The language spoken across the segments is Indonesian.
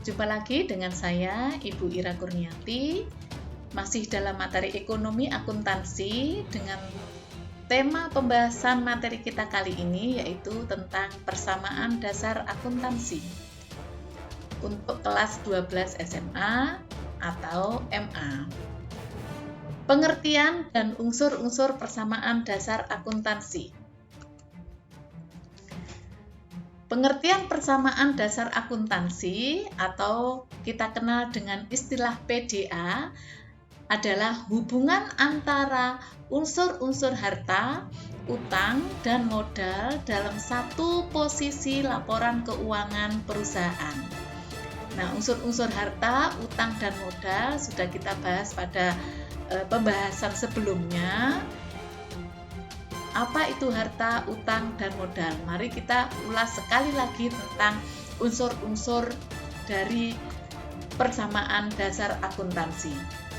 Berjumpa lagi dengan saya, Ibu Ira Kurniati, masih dalam materi ekonomi akuntansi dengan tema pembahasan materi kita kali ini yaitu tentang persamaan dasar akuntansi untuk kelas 12 SMA atau MA. Pengertian dan unsur-unsur persamaan dasar akuntansi. Pengertian persamaan dasar akuntansi atau kita kenal dengan istilah PDA adalah hubungan antara unsur-unsur harta, utang, dan modal dalam satu posisi laporan keuangan perusahaan. Nah, unsur-unsur harta, utang, dan modal sudah kita bahas pada pembahasan sebelumnya. Apa itu harta, utang, dan modal? Mari kita ulas sekali lagi tentang unsur-unsur dari persamaan dasar akuntansi.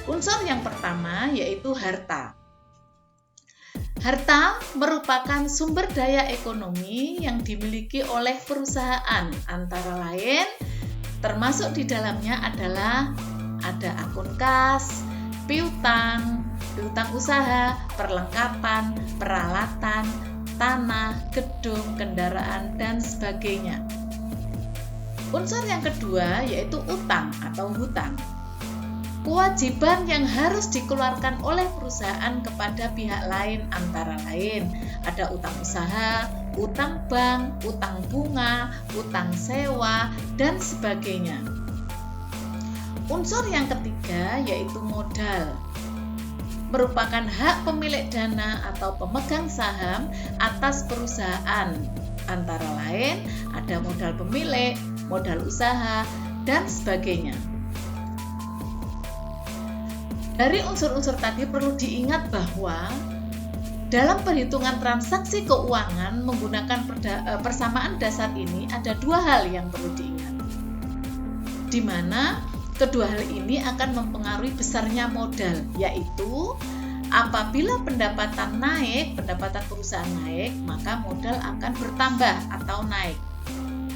Unsur yang pertama yaitu harta. Harta merupakan sumber daya ekonomi yang dimiliki oleh perusahaan, antara lain termasuk di dalamnya adalah ada akun kas, piutang usaha, perlengkapan, peralatan, tanah, gedung, kendaraan, dan sebagainya. Unsur yang kedua yaitu utang atau hutang. Kewajiban yang harus dikeluarkan oleh perusahaan kepada pihak lain antara lain ada utang usaha, utang bank, utang bunga, utang sewa, dan sebagainya. Unsur yang ketiga yaitu modal. Merupakan hak pemilik dana atau pemegang saham atas perusahaan. Antara lain ada modal pemilik, modal usaha, dan sebagainya. Dari unsur-unsur tadi perlu diingat bahwa dalam perhitungan transaksi keuangan menggunakan persamaan dasar ini ada dua hal yang perlu diingat. Di mana kedua hal ini akan mempengaruhi besarnya modal, yaitu apabila pendapatan perusahaan naik, maka modal akan bertambah atau naik.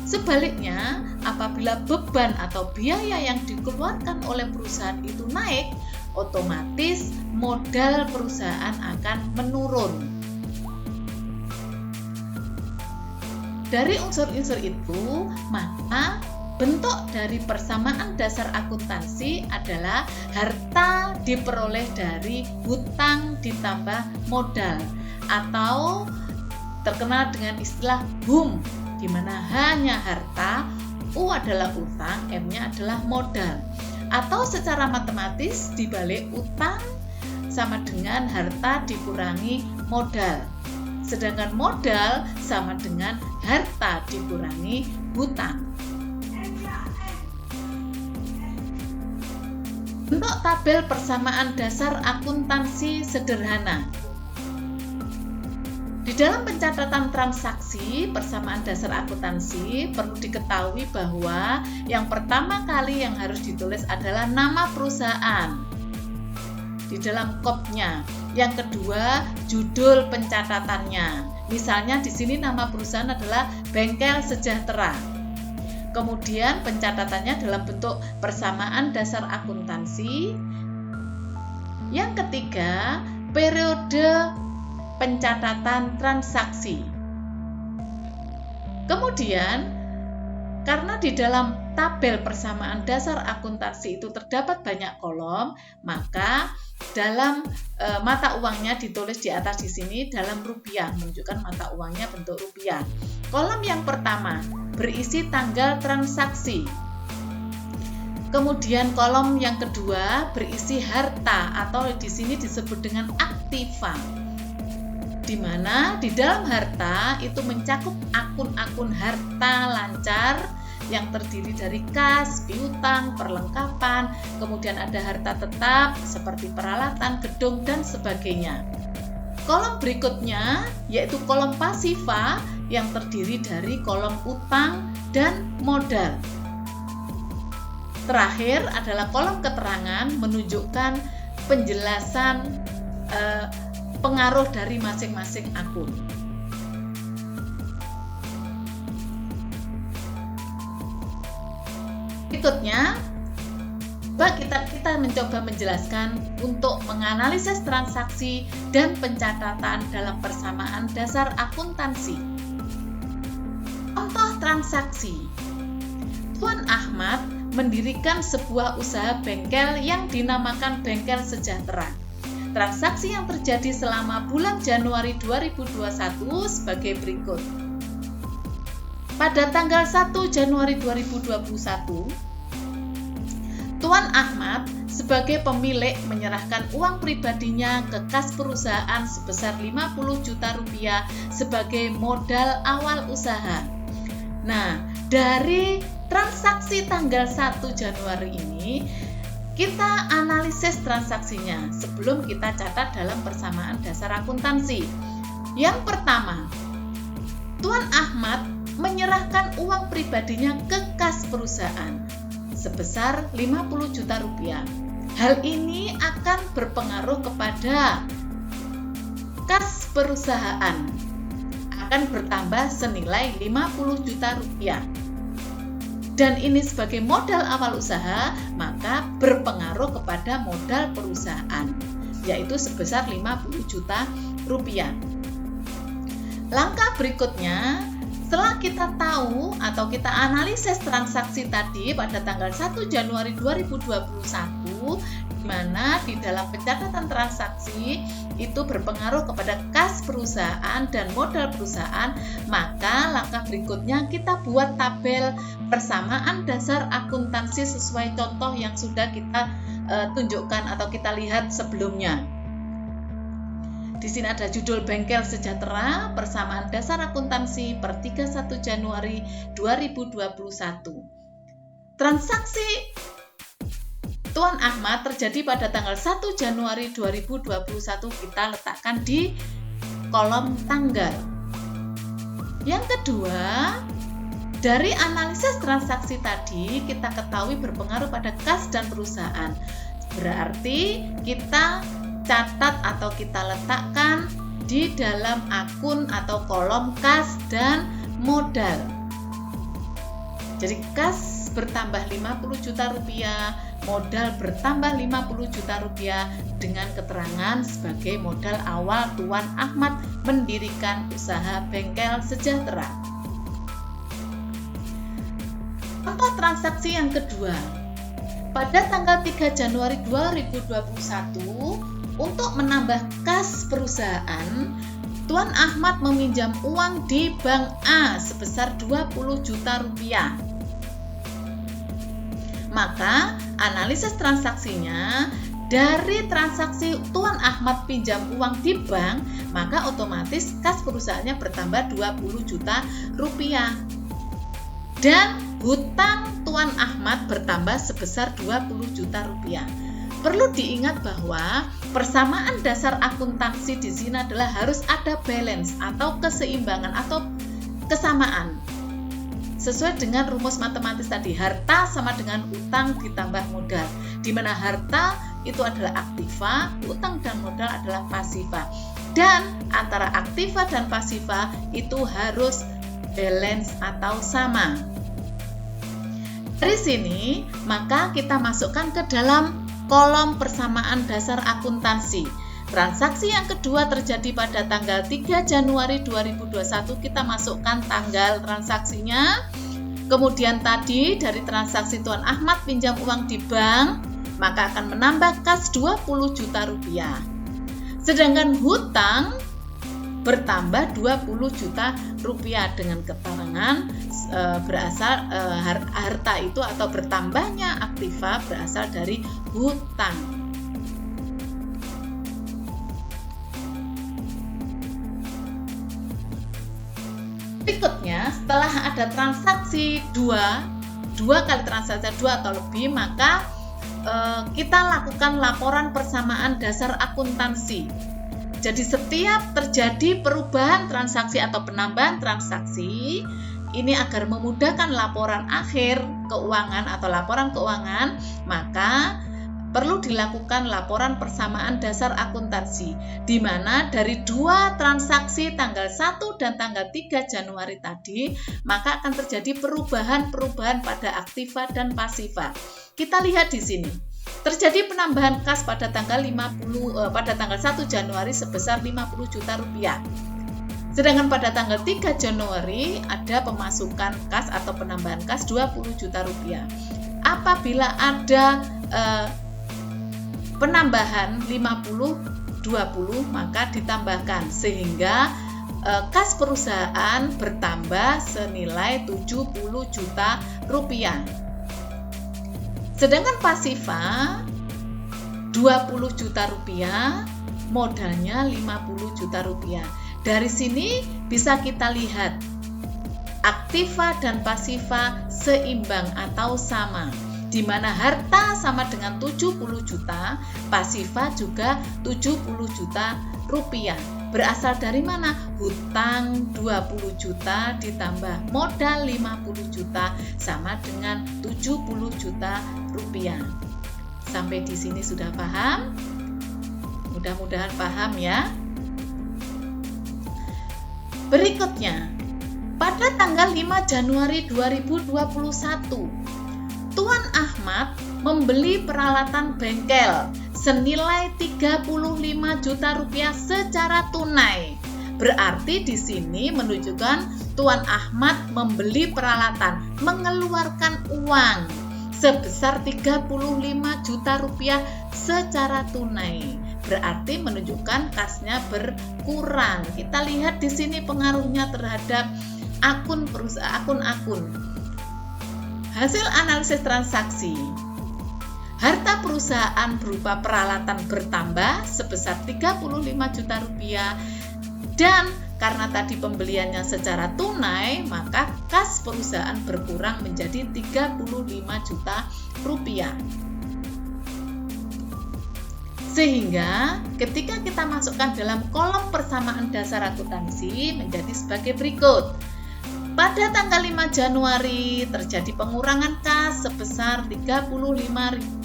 Sebaliknya, apabila beban atau biaya yang dikeluarkan oleh perusahaan itu naik, otomatis modal perusahaan akan menurun. Dari unsur-unsur itu, maka bentuk dari persamaan dasar akuntansi adalah harta diperoleh dari hutang ditambah modal atau terkenal dengan istilah HUM, di mana hanya harta, U adalah utang, M-nya adalah modal. Atau secara matematis dibalik utang sama dengan harta dikurangi modal. Sedangkan modal sama dengan harta dikurangi hutang. Bentuk tabel persamaan dasar akuntansi sederhana. Di dalam pencatatan transaksi persamaan dasar akuntansi perlu diketahui bahwa yang pertama kali yang harus ditulis adalah nama perusahaan di dalam KOP-nya. Yang kedua, judul pencatatannya. Misalnya di sini nama perusahaan adalah Bengkel Sejahtera. Kemudian pencatatannya dalam bentuk persamaan dasar akuntansi. Yang ketiga, periode pencatatan transaksi. Kemudian, karena di dalam tabel persamaan dasar akuntansi itu terdapat banyak kolom, maka dalam mata uangnya ditulis di atas di sini dalam rupiah, menunjukkan mata uangnya bentuk rupiah. Kolom yang pertama berisi tanggal transaksi. Kemudian kolom yang kedua berisi harta atau di sini disebut dengan aktiva. Di mana di dalam harta itu mencakup akun-akun harta lancar yang terdiri dari kas, piutang, perlengkapan, kemudian ada harta tetap seperti peralatan, gedung, dan sebagainya. Kolom berikutnya yaitu kolom pasiva yang terdiri dari kolom utang dan modal. Terakhir adalah kolom keterangan menunjukkan penjelasan pengaruh dari masing-masing akun. Berikutnya, kita mencoba menjelaskan untuk menganalisis transaksi dan pencatatan dalam persamaan dasar akuntansi. Contoh transaksi. Tuan Ahmad mendirikan sebuah usaha bengkel yang dinamakan Bengkel Sejahtera. Transaksi yang terjadi selama bulan Januari 2021 sebagai berikut. Pada tanggal 1 Januari 2021, Tuan Ahmad sebagai pemilik menyerahkan uang pribadinya ke kas perusahaan sebesar 50 juta rupiah sebagai modal awal usaha. Nah, dari transaksi tanggal 1 Januari ini, kita analisis transaksinya sebelum kita catat dalam persamaan dasar akuntansi. Yang pertama, Tuan Ahmad menyerahkan uang pribadinya ke kas perusahaan sebesar 50 juta rupiah. Hal ini akan berpengaruh kepada kas perusahaan, akan bertambah senilai 50 juta rupiah. Dan ini sebagai modal awal usaha, maka berpengaruh kepada modal perusahaan, yaitu sebesar 50 juta rupiah. Langkah berikutnya, setelah kita tahu atau kita analisis transaksi tadi pada tanggal 1 Januari 2021, di mana di dalam pencatatan transaksi itu berpengaruh kepada kas perusahaan dan modal perusahaan, maka langkah berikutnya kita buat tabel persamaan dasar akuntansi sesuai contoh yang sudah kita tunjukkan atau kita lihat sebelumnya. Di sini ada judul Bengkel Sejahtera, persamaan dasar akuntansi per 31 Januari 2021. Transaksi Tuan Ahmad terjadi pada tanggal 1 Januari 2021, kita letakkan di kolom tanggal. Yang kedua, dari analisis transaksi tadi kita ketahui berpengaruh pada kas dan perusahaan. Berarti kita catat atau kita letakkan di dalam akun atau kolom kas dan modal. Jadi kas bertambah 50 juta rupiah, modal bertambah 50 juta rupiah dengan keterangan sebagai modal awal Tuan Ahmad mendirikan usaha Bengkel Sejahtera. Contoh transaksi yang kedua. Pada tanggal 3 Januari 2021, untuk menambah kas perusahaan, Tuan Ahmad meminjam uang di Bank A sebesar 20 juta rupiah. Maka analisis transaksinya, dari transaksi Tuan Ahmad pinjam uang di bank, maka otomatis kas perusahaannya bertambah 20 juta rupiah. Dan hutang Tuan Ahmad bertambah sebesar 20 juta rupiah. Perlu diingat bahwa persamaan dasar akuntansi di sini adalah harus ada balance atau keseimbangan atau kesamaan. Sesuai dengan rumus matematis tadi, harta sama dengan utang ditambah modal. Di mana harta itu adalah aktiva, utang dan modal adalah pasiva. Dan antara aktiva dan pasiva itu harus balance atau sama. Dari sini, maka kita masukkan ke dalam kolom persamaan dasar akuntansi. Transaksi yang kedua terjadi pada tanggal 3 Januari 2021, kita masukkan tanggal transaksinya. Kemudian tadi dari transaksi Tuan Ahmad pinjam uang di bank, maka akan menambah kas 20 juta rupiah. Sedangkan hutang bertambah 20 juta rupiah dengan keterangan berasal harta itu atau bertambahnya aktiva berasal dari hutang. Berikutnya, setelah ada transaksi dua kali transaksi dua atau lebih, maka kita lakukan laporan persamaan dasar akuntansi. Jadi setiap terjadi perubahan transaksi atau penambahan transaksi, ini agar memudahkan laporan akhir keuangan atau laporan keuangan, maka perlu dilakukan laporan persamaan dasar akuntansi, di mana dari 2 transaksi tanggal 1 dan tanggal 3 Januari tadi, maka akan terjadi perubahan-perubahan pada aktiva dan pasiva. Kita lihat di sini. Terjadi penambahan kas pada tanggal 1 Januari sebesar 50 juta rupiah. Sedangkan pada tanggal 3 Januari ada pemasukan kas atau penambahan kas 20 juta rupiah. Apabila ada penambahan 50-20 maka ditambahkan sehingga kas perusahaan bertambah senilai 70 juta rupiah. Sedangkan pasiva 20 juta rupiah, modalnya 50 juta rupiah. Dari sini bisa kita lihat aktiva dan pasiva seimbang atau sama, di mana harta sama dengan 70 juta, pasiva juga 70 juta rupiah. Berasal dari mana? Hutang 20 juta ditambah modal 50 juta sama dengan 70 juta rupiah. Sampai di sini sudah paham? Mudah-mudahan paham ya. Berikutnya, pada tanggal 5 Januari 2021, Tuan Ahmad membeli peralatan bengkel senilai 35 juta rupiah secara tunai. Berarti di sini menunjukkan Tuan Ahmad membeli peralatan, mengeluarkan uang sebesar 35 juta rupiah secara tunai. Berarti menunjukkan kasnya berkurang. Kita lihat di sini pengaruhnya terhadap akun-akun. Hasil analisis transaksi. Harta perusahaan berupa peralatan bertambah sebesar 35 juta rupiah dan karena tadi pembeliannya secara tunai, maka kas perusahaan berkurang menjadi 35 juta rupiah. Sehingga ketika kita masukkan dalam kolom persamaan dasar akuntansi menjadi sebagai berikut. Pada tanggal 5 Januari terjadi pengurangan kas sebesar 35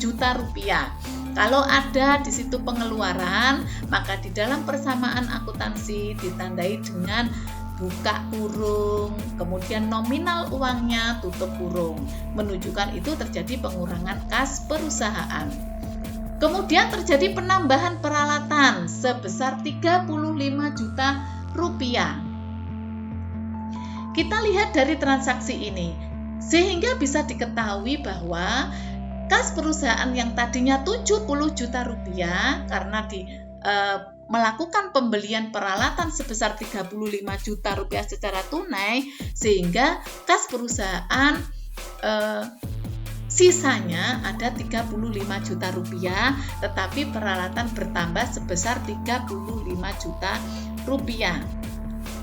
juta rupiah. Kalau ada di situ pengeluaran, maka di dalam persamaan akuntansi ditandai dengan buka kurung, kemudian nominal uangnya tutup kurung, menunjukkan itu terjadi pengurangan kas perusahaan. Kemudian terjadi penambahan peralatan sebesar 35 juta rupiah. Kita lihat dari transaksi ini, sehingga bisa diketahui bahwa kas perusahaan yang tadinya 70 juta rupiah karena melakukan pembelian peralatan sebesar 35 juta rupiah secara tunai, sehingga kas perusahaan sisanya ada 35 juta rupiah, tetapi peralatan bertambah sebesar 35 juta rupiah.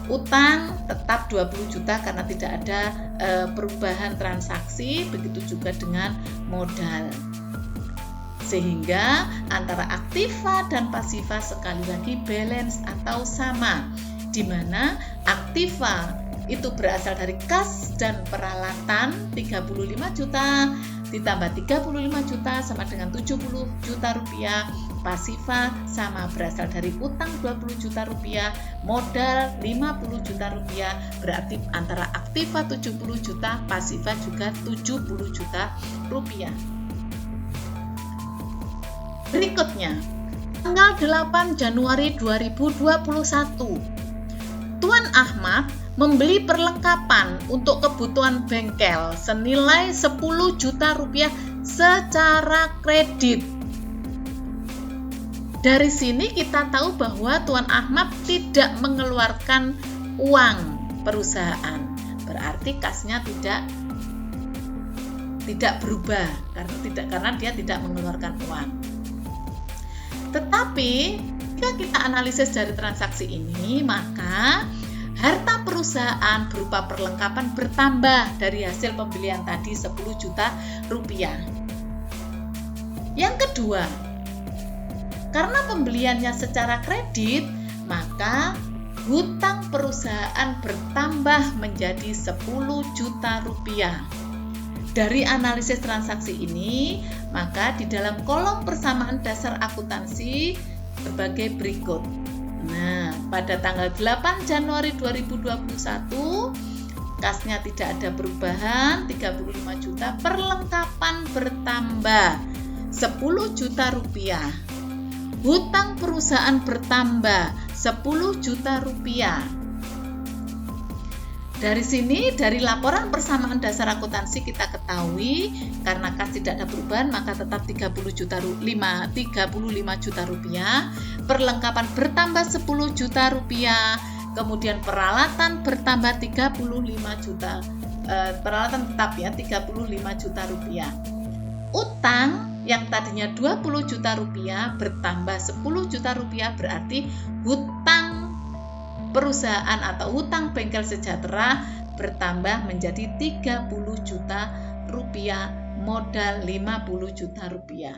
Utang tetap 20 juta karena tidak ada perubahan transaksi, begitu juga dengan modal. Sehingga antara aktiva dan pasiva sekali lagi balance atau sama, di mana aktiva itu berasal dari kas dan peralatan 35 juta ditambah 35 juta sama dengan 70 juta rupiah. Pasiva sama berasal dari utang 20 juta rupiah, modal 50 juta rupiah, berarti antara aktiva 70 juta, pasiva juga 70 juta rupiah. Berikutnya, tanggal 8 Januari 2021, Tuan Ahmad membeli perlengkapan untuk kebutuhan bengkel senilai 10 juta rupiah secara kredit. Dari sini kita tahu bahwa Tuan Ahmad tidak mengeluarkan uang perusahaan. Berarti kasnya tidak berubah karena dia tidak mengeluarkan uang. Tetapi jika kita analisis dari transaksi ini, maka harta perusahaan berupa perlengkapan bertambah dari hasil pembelian tadi 10 juta rupiah. Yang kedua, karena pembeliannya secara kredit, maka hutang perusahaan bertambah menjadi 10 juta rupiah. Dari analisis transaksi ini, maka di dalam kolom persamaan dasar akuntansi sebagai berikut. Nah, pada tanggal 8 Januari 2021, kasnya tidak ada perubahan, 35 juta, perlengkapan bertambah 10 juta rupiah. Hutang perusahaan bertambah 10 juta rupiah. Dari sini, dari laporan persamaan dasar akuntansi kita ketahui karena kas tidak ada perubahan maka tetap 35 juta rupiah, perlengkapan bertambah 10 juta rupiah, kemudian peralatan bertambah 35 juta, peralatan tetap ya 35 juta rupiah. Utang yang tadinya 20 juta rupiah bertambah 10 juta rupiah berarti hutang perusahaan atau hutang bengkel sejahtera bertambah menjadi 30 juta rupiah, modal 50 juta rupiah.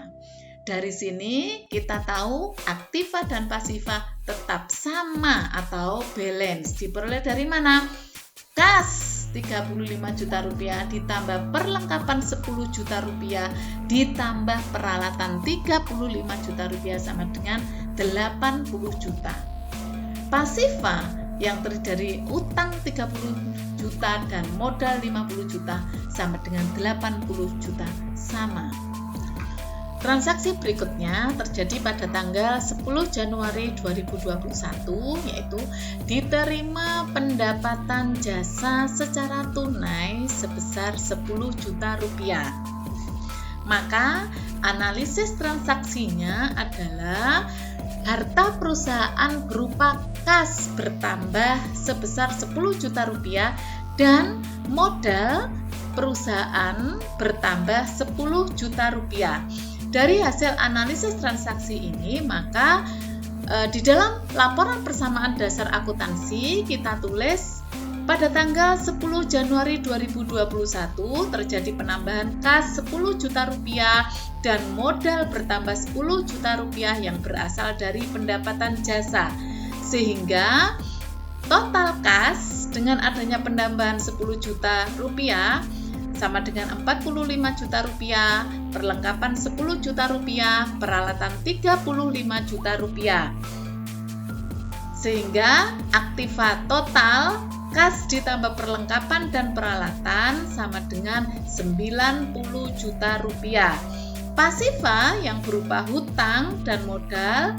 Dari sini kita tahu aktiva dan pasiva tetap sama atau balance. Diperoleh dari mana? Kas 35 juta rupiah ditambah perlengkapan 10 juta rupiah ditambah peralatan 35 juta rupiah sama dengan 80 juta. Pasiva yang terdiri dari utang 30 juta dan modal 50 juta sama dengan 80 juta sama. Transaksi berikutnya terjadi pada tanggal 10 Januari 2021 yaitu diterima pendapatan jasa secara tunai sebesar 10 juta rupiah. Maka analisis transaksinya adalah harta perusahaan berupa kas bertambah sebesar 10 juta rupiah dan modal perusahaan bertambah 10 juta rupiah. Dari hasil analisis transaksi ini, maka di dalam laporan persamaan dasar akuntansi kita tulis pada tanggal 10 Januari 2021 terjadi penambahan kas 10 juta rupiah dan modal bertambah 10 juta rupiah yang berasal dari pendapatan jasa. Sehingga total kas dengan adanya penambahan 10 juta rupiah sama dengan 45 juta rupiah, perlengkapan 10 juta rupiah, peralatan 35 juta rupiah. Sehingga aktiva total kas ditambah perlengkapan dan peralatan sama dengan 90 juta rupiah. Pasiva yang berupa hutang dan modal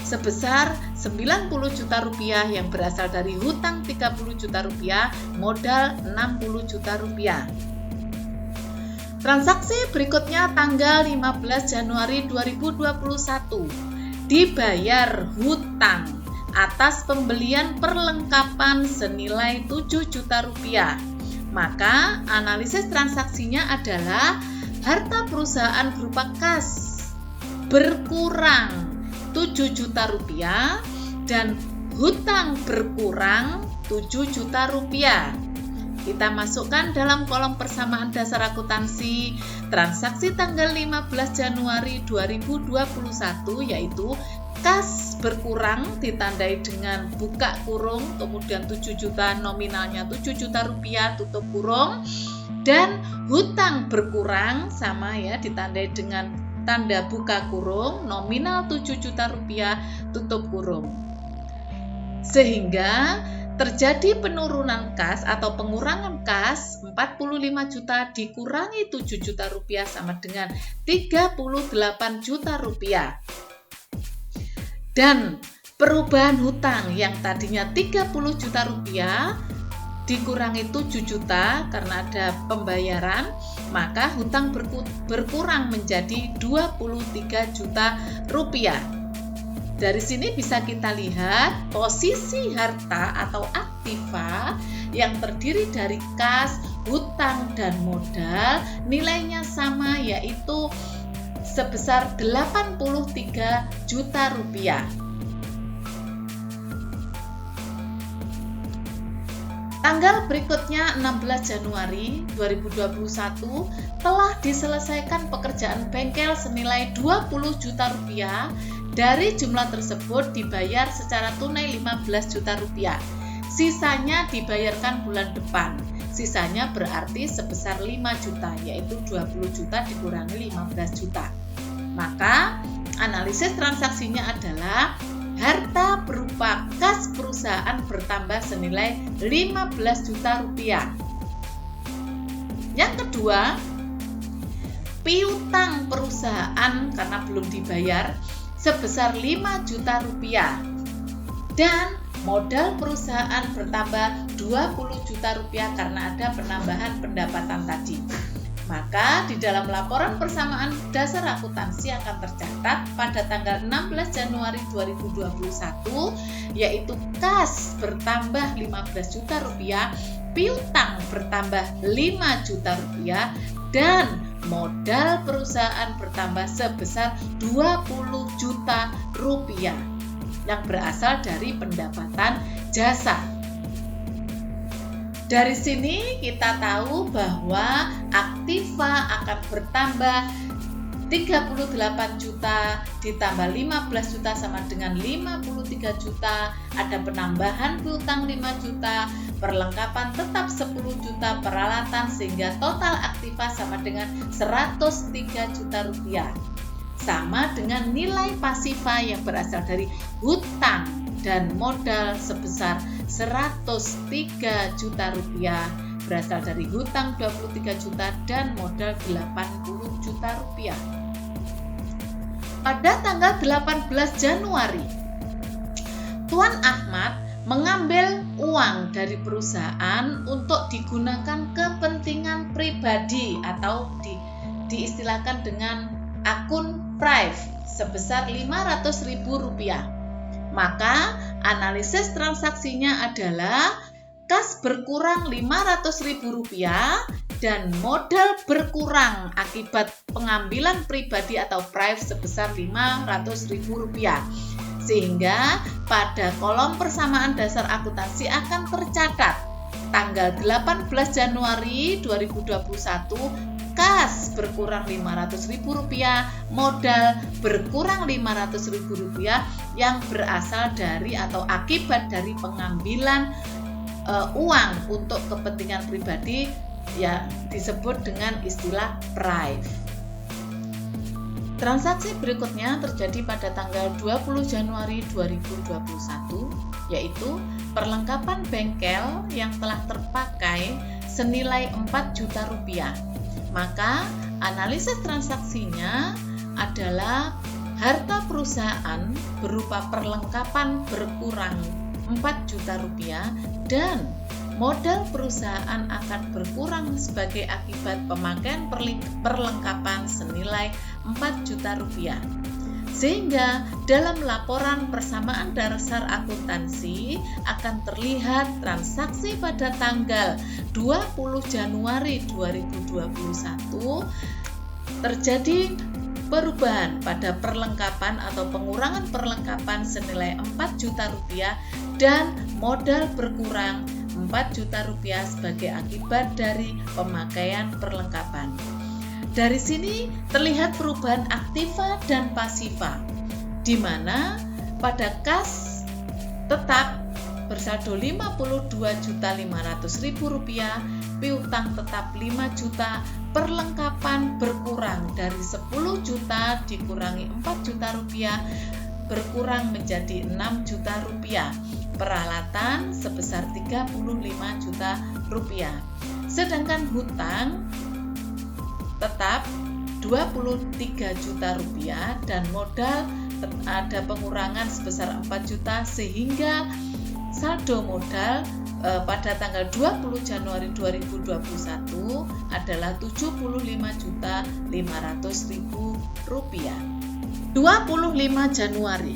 sebesar 90 juta rupiah yang berasal dari hutang 30 juta rupiah, modal 60 juta rupiah. Transaksi berikutnya tanggal 15 Januari 2021 dibayar hutang atas pembelian perlengkapan senilai 7 juta rupiah. Maka analisis transaksinya adalah harta perusahaan berupa kas berkurang 7 juta rupiah dan hutang berkurang 7 juta rupiah. Kita masukkan dalam kolom persamaan dasar akuntansi transaksi tanggal 15 Januari 2021 yaitu kas berkurang ditandai dengan buka kurung, kemudian 7 juta nominalnya 7 juta rupiah tutup kurung, dan hutang berkurang sama ya ditandai dengan tanda buka kurung, nominal 7 juta rupiah tutup kurung. Sehingga terjadi penurunan kas atau pengurangan kas 45 juta dikurangi 7 juta rupiah sama dengan 38 juta rupiah. Dan perubahan hutang yang tadinya 30 juta rupiah dikurangi 7 juta karena ada pembayaran, maka hutang berkurang menjadi 23 juta rupiah. Dari sini bisa kita lihat posisi harta atau aktiva yang terdiri dari kas, hutang, dan modal nilainya sama yaitu sebesar 83 juta rupiah. Tanggal berikutnya 16 Januari 2021 telah diselesaikan pekerjaan bengkel senilai 20 juta rupiah. Dari jumlah tersebut dibayar secara tunai 15 juta rupiah. Sisanya dibayarkan bulan depan. sisanya berarti sebesar 5 juta, yaitu 20 juta dikurangi 15 juta. Maka analisis transaksinya adalah harta berupa kas perusahaan bertambah senilai 15 juta rupiah. Yang kedua, piutang perusahaan karena belum dibayar sebesar 5 juta rupiah dan modal perusahaan bertambah 20 juta rupiah karena ada penambahan pendapatan tadi. Maka di dalam laporan persamaan dasar akuntansi akan tercatat pada tanggal 16 Januari 2021 yaitu kas bertambah 15 juta rupiah, piutang bertambah 5 juta rupiah dan modal perusahaan bertambah sebesar 20 juta rupiah yang berasal dari pendapatan jasa. Dari sini kita tahu bahwa aktiva akan bertambah 38 juta ditambah 15 juta sama dengan 53 juta, ada penambahan piutang 5 juta, perlengkapan tetap 10 juta, peralatan sehingga total aktiva sama dengan 103 juta rupiah. Sama dengan nilai pasiva yang berasal dari hutang dan modal sebesar 103 juta rupiah, berasal dari hutang 23 juta dan modal 80 juta rupiah. Pada tanggal 18 Januari, Tuan Ahmad mengambil uang dari perusahaan untuk digunakan kepentingan pribadi atau diistilahkan dengan akun private sebesar Rp500.000. Maka analisis transaksinya adalah kas berkurang Rp500.000 dan modal berkurang akibat pengambilan pribadi atau private sebesar Rp500.000. Sehingga pada kolom persamaan dasar akuntansi akan tercatat tanggal 18 Januari 2021 kas berkurang Rp500.000, modal berkurang Rp500.000 yang berasal dari atau akibat dari pengambilan uang untuk kepentingan pribadi ya disebut dengan istilah private. Transaksi berikutnya terjadi pada tanggal 20 Januari 2021 yaitu perlengkapan bengkel yang telah terpakai senilai 4 juta rupiah. Maka analisis transaksinya adalah harta perusahaan berupa perlengkapan berkurang 4 juta rupiah dan modal perusahaan akan berkurang sebagai akibat pemakaian perlengkapan senilai 4 juta rupiah. Sehingga dalam laporan persamaan dasar akuntansi akan terlihat transaksi pada tanggal 20 Januari 2021 terjadi perubahan pada perlengkapan atau pengurangan perlengkapan senilai 4 juta rupiah dan modal berkurang 4 juta rupiah sebagai akibat dari pemakaian perlengkapan. Dari sini terlihat perubahan aktiva dan pasiva, di mana pada kas tetap bersaldo Rp52.500.000, piutang tetap 5 juta, perlengkapan berkurang dari 10 juta dikurangi 4 juta rupiah, berkurang menjadi 6 juta rupiah, peralatan sebesar 35 juta rupiah. Sedangkan hutang tetap 23 juta rupiah dan modal ada pengurangan sebesar 4 juta sehingga saldo modal pada tanggal 20 Januari 2021 adalah Rp75.500.000. 25 Januari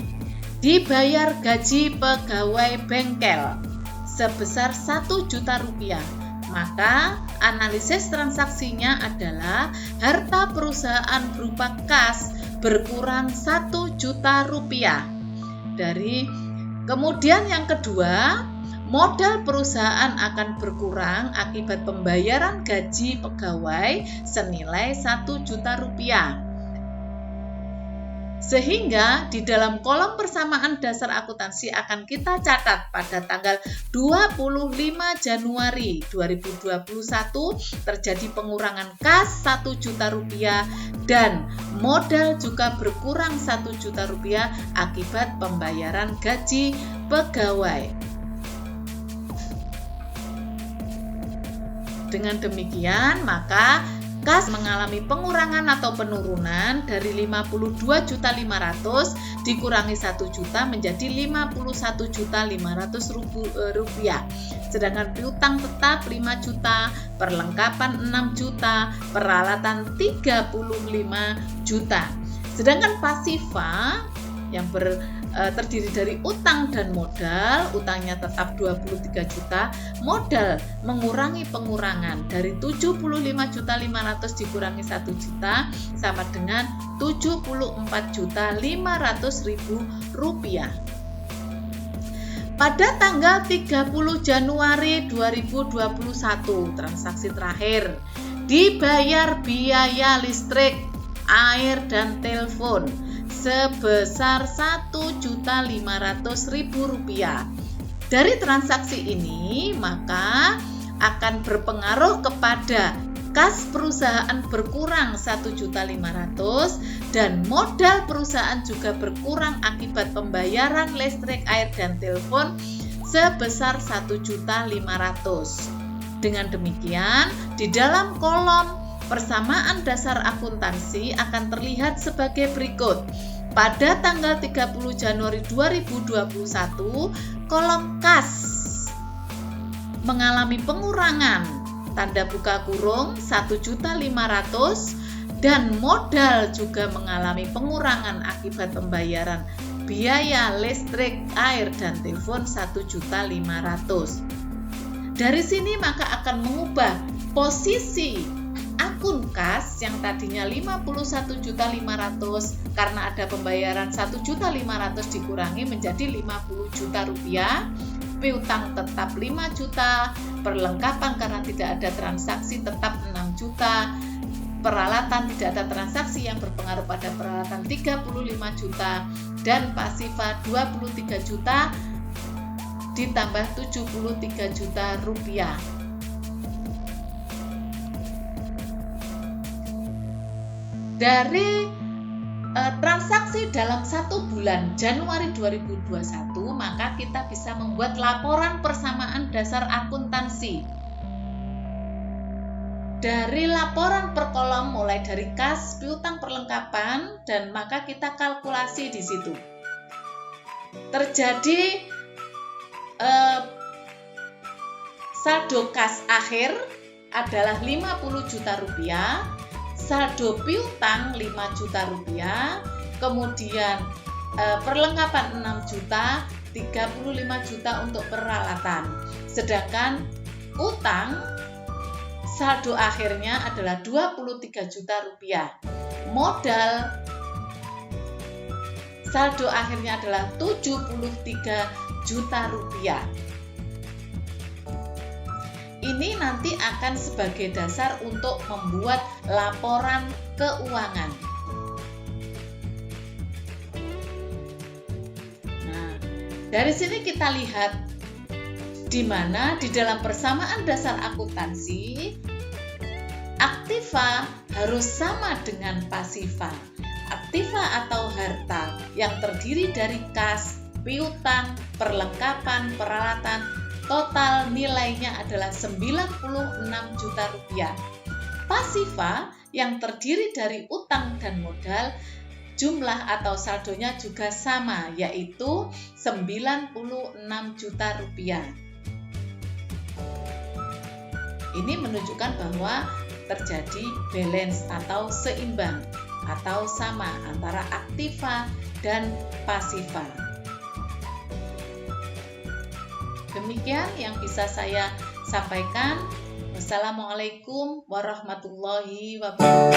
dibayar gaji pegawai bengkel sebesar 1 juta rupiah. Maka analisis transaksinya adalah harta perusahaan berupa kas berkurang 1 juta rupiah. Kemudian yang kedua, modal perusahaan akan berkurang akibat pembayaran gaji pegawai senilai 1 juta rupiah. Sehingga di dalam kolom persamaan dasar akuntansi akan kita catat pada tanggal 25 Januari 2021 terjadi pengurangan kas Rp1.000.000 dan modal juga berkurang Rp1.000.000 akibat pembayaran gaji pegawai. Dengan demikian, maka kas mengalami pengurangan atau penurunan dari Rp52.500.000 dikurangi Rp1.000.000 menjadi Rp51.500.000. Sedangkan piutang tetap Rp5.000.000, perlengkapan Rp6.000.000, peralatan Rp35.000.000. Sedangkan pasifa yang terdiri dari utang dan modal, utangnya tetap Rp23.000.000, modal mengurangi pengurangan dari Rp75.500.000 dikurangi Rp1.000.000 sama dengan Rp74.500.000. Pada tanggal 30 Januari 2021, transaksi terakhir dibayar biaya listrik, air, dan telepon sebesar Rp1.500.000. Dari transaksi ini maka akan berpengaruh kepada kas perusahaan berkurang Rp1.500.000 dan modal perusahaan juga berkurang akibat pembayaran listrik, air, dan telepon sebesar Rp1.500.000. Dengan demikian, di dalam kolom persamaan dasar akuntansi akan terlihat sebagai berikut. Pada tanggal 30 Januari 2021, kolom kas mengalami pengurangan tanda buka kurung Rp1.500.000 dan modal juga mengalami pengurangan akibat pembayaran biaya listrik, air, dan telepon Rp1.500.000. Dari sini maka akan mengubah posisi akun kas yang tadinya Rp51.500.000 karena ada pembayaran Rp1.500.000 dikurangi menjadi Rp50.000.000, piutang tetap Rp5.000.000, perlengkapan karena tidak ada transaksi tetap Rp6.000.000, peralatan tidak ada transaksi yang berpengaruh pada peralatan Rp35.000.000, dan pasifa Rp23.000.000 ditambah Rp73.000.000. Dari transaksi dalam 1 bulan Januari 2021, maka kita bisa membuat laporan persamaan dasar akuntansi. Dari laporan per kolom mulai dari kas, piutang, perlengkapan, dan maka kita kalkulasi di situ. Terjadi saldo kas akhir adalah Rp50.000.000, saldo piutang Rp5.000.000, kemudian perlengkapan Rp6.000.000, Rp35.000.000 untuk peralatan. Sedangkan utang saldo akhirnya adalah Rp23.000.000. Modal saldo akhirnya adalah Rp73.000.000. Ini nanti akan sebagai dasar untuk membuat laporan keuangan. Nah, dari sini kita lihat di mana di dalam persamaan dasar akuntansi, aktiva harus sama dengan pasifa. Aktiva atau harta yang terdiri dari kas, piutang, perlengkapan, peralatan, total nilainya adalah Rp96.000.000. Pasifa yang terdiri dari utang dan modal, jumlah atau saldonya juga sama, yaitu Rp96.000.000. Ini menunjukkan bahwa terjadi balance atau seimbang atau sama antara aktiva dan pasifa. Demikian yang bisa saya sampaikan. Wassalamualaikum warahmatullahi wabarakatuh.